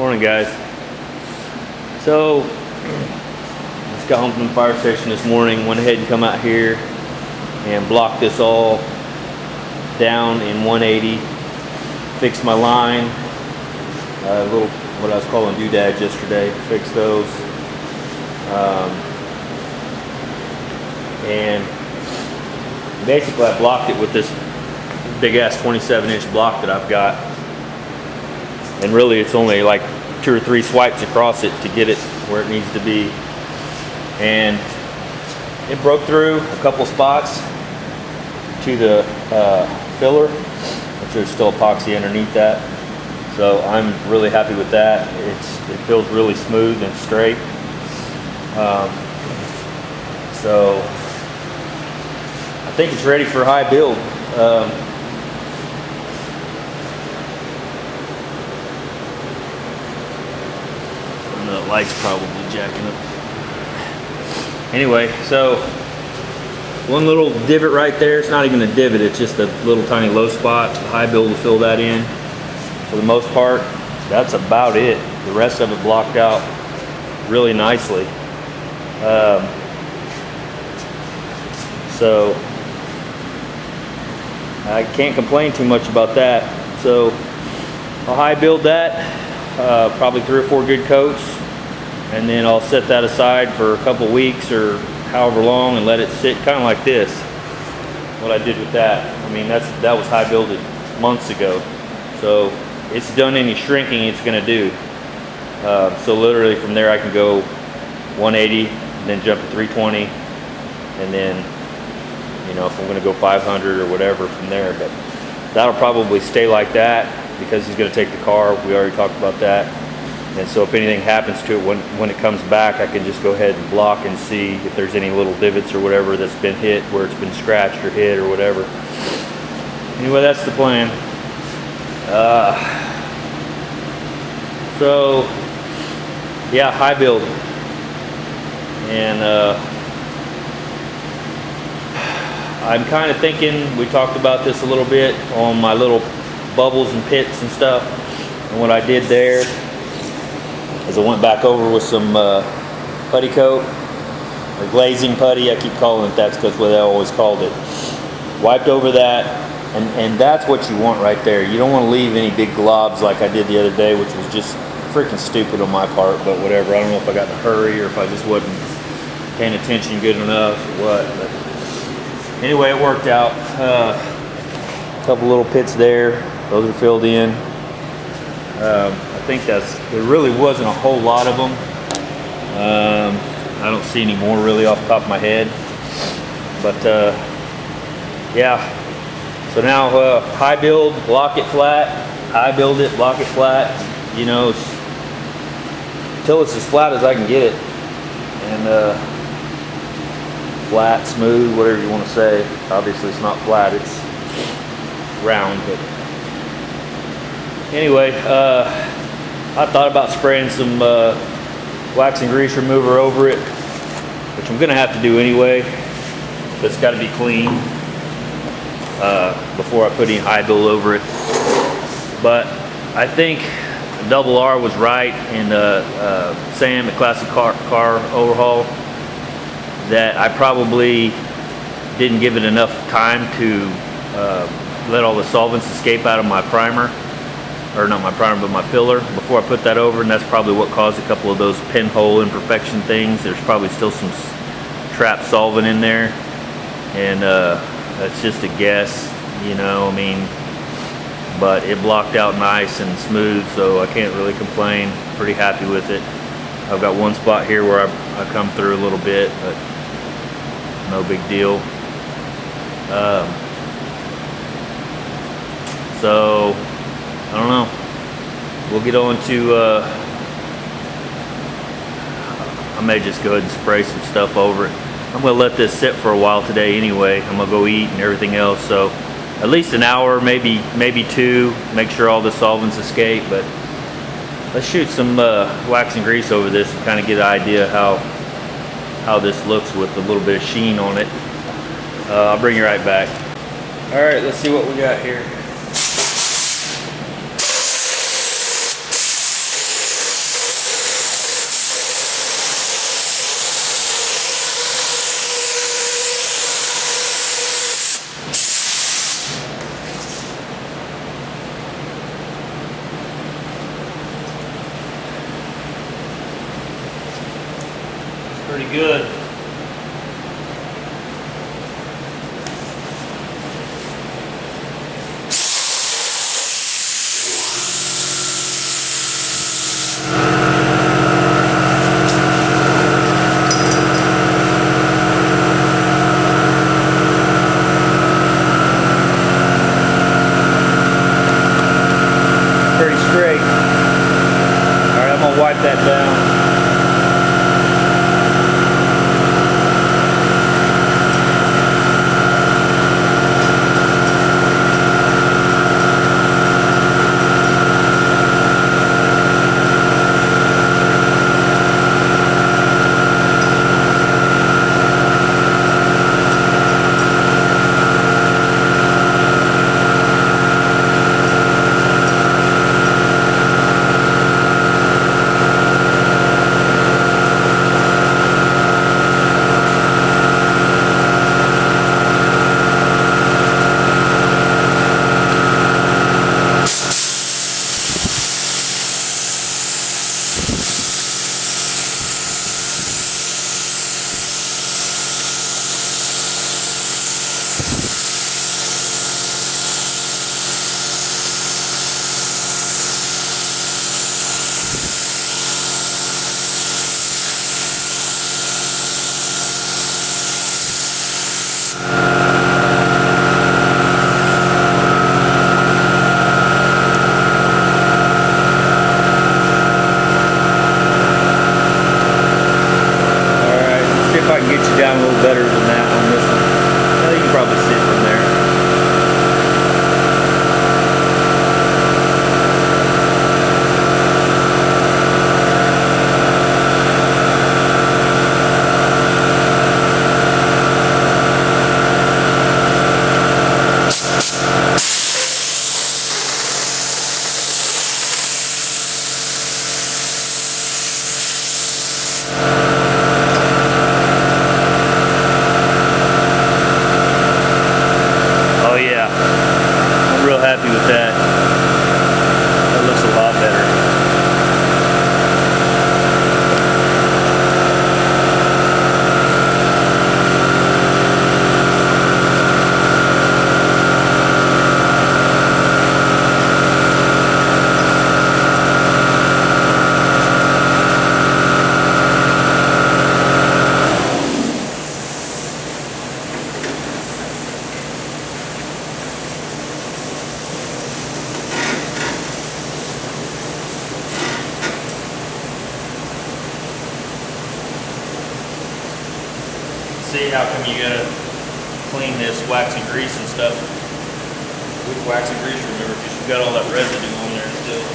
Morning, guys. So, just got home from the fire station this morning. Went ahead and come out here and blocked this all down in 180. Fixed my line. A little, what I was calling doodads yesterday. Fixed those. And basically I blocked it with this big ass 27-inch block that I've got. And really it's only like 2 or 3 swipes across it to get it where it needs to be. And it broke through a couple spots to the filler, which there's still epoxy underneath that. So I'm really happy with that. It feels really smooth and straight. So I think it's ready for high build. The light's probably jacking up. Anyway, so one little divot right there. It's not even a divot, it's just a little tiny low spot. The high build will fill that in. For the most part, that's about it. The rest of it blocked out really nicely. So I can't complain too much about that. So I'll high build that, probably 3 or 4 good coats, and then I'll set that aside for a couple weeks or however long and let it sit kind of like this. What I did with that, I mean that was high builded months ago, so it's done any shrinking it's going to do. So literally from there I can go 180, and then jump to 320, and then if I'm going to go 500 or whatever from there. But that'll probably stay like that because he's going to take the car. We already talked about that. And so if anything happens to it when it comes back, I can just go ahead and block and see if there's any little divots or whatever that's been hit, where it's been scratched or hit or whatever. Anyway, that's the plan. So yeah, high build. And I'm kind of thinking, we talked about this a little bit on my little bubbles and pits and stuff. And what I did there is I went back over with some putty coat, or glazing putty. I keep calling it that because that's what I always called it. Wiped over that, and that's what you want right there. You don't want to leave any big globs like I did the other day, which was just freaking stupid on my part, but whatever. I don't know if I got in a hurry or if I just wasn't paying attention good enough or what. But anyway, it worked out. A couple little pits there. Those are filled in. I think there really wasn't a whole lot of them. I don't see any more really off the top of my head. But yeah. So now high build, block it flat. High build it, block it flat. Until it's as flat as I can get it. And flat, smooth, whatever you want to say. Obviously it's not flat, it's round. But anyway, I thought about spraying some wax and grease remover over it, which I'm gonna have to do anyway, but it's got to be clean before I put any high build over it. But I think Double R was right in Sam at Classic Car Overhaul that I probably didn't give it enough time to let all the solvents escape out of my primer, or not my primer but my filler, before I put that over, and that's probably what caused a couple of those pinhole imperfection things. There's probably still some trapped solvent in there, and that's just a guess, I mean, but it blocked out nice and smooth, so I can't really complain. Pretty happy with it. I've got one spot here where I come through a little bit, but no big deal. So I don't know. We'll get on to I may just go ahead and spray some stuff over it. I'm gonna let this sit for a while today anyway. I'm gonna go eat and everything else, so at least an hour, maybe 2, make sure all the solvents escape. But let's shoot some wax and grease over this and kind of get an idea how this looks with a little bit of sheen on it. I'll bring you right back. All right, let's see what we got here. pretty good. Wipe that down. Down a little better than that on this one. Well, you can probably see it from there. Happy with that. That looks a lot better. See how come you gotta clean this wax and grease and stuff with wax and grease, remember, because you've got all that residue on there still.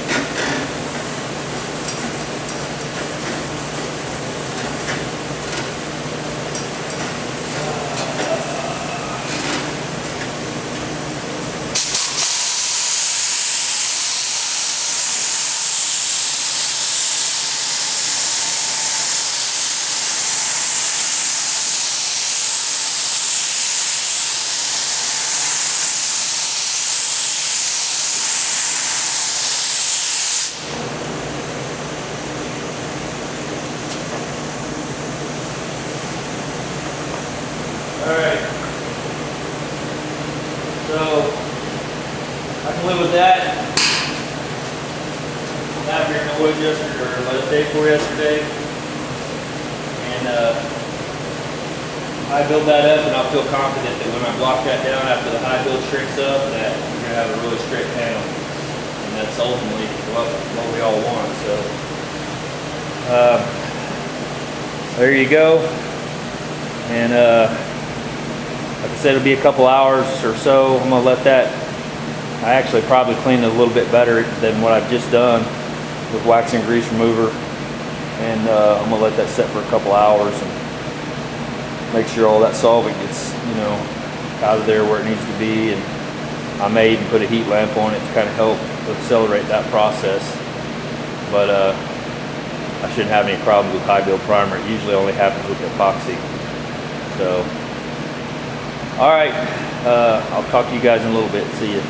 Alright, so I can live with that. Not here in the woods yesterday, or the day before yesterday. And I build that up and I'll feel confident that when I block that down after the high build shrinks up, that we're going to have a really straight panel. And that's ultimately what we all want. So there you go. And like I said, it'll be a couple hours or so. I'm gonna let that, I actually probably cleaned it a little bit better than what I've just done with wax and grease remover. And I'm gonna let that set for a couple hours and make sure all that solvent gets, out of there where it needs to be. And I may even put a heat lamp on it to kind of help accelerate that process. But I shouldn't have any problems with high build primer. It usually only happens with epoxy. So, all right, I'll talk to you guys in a little bit. See you.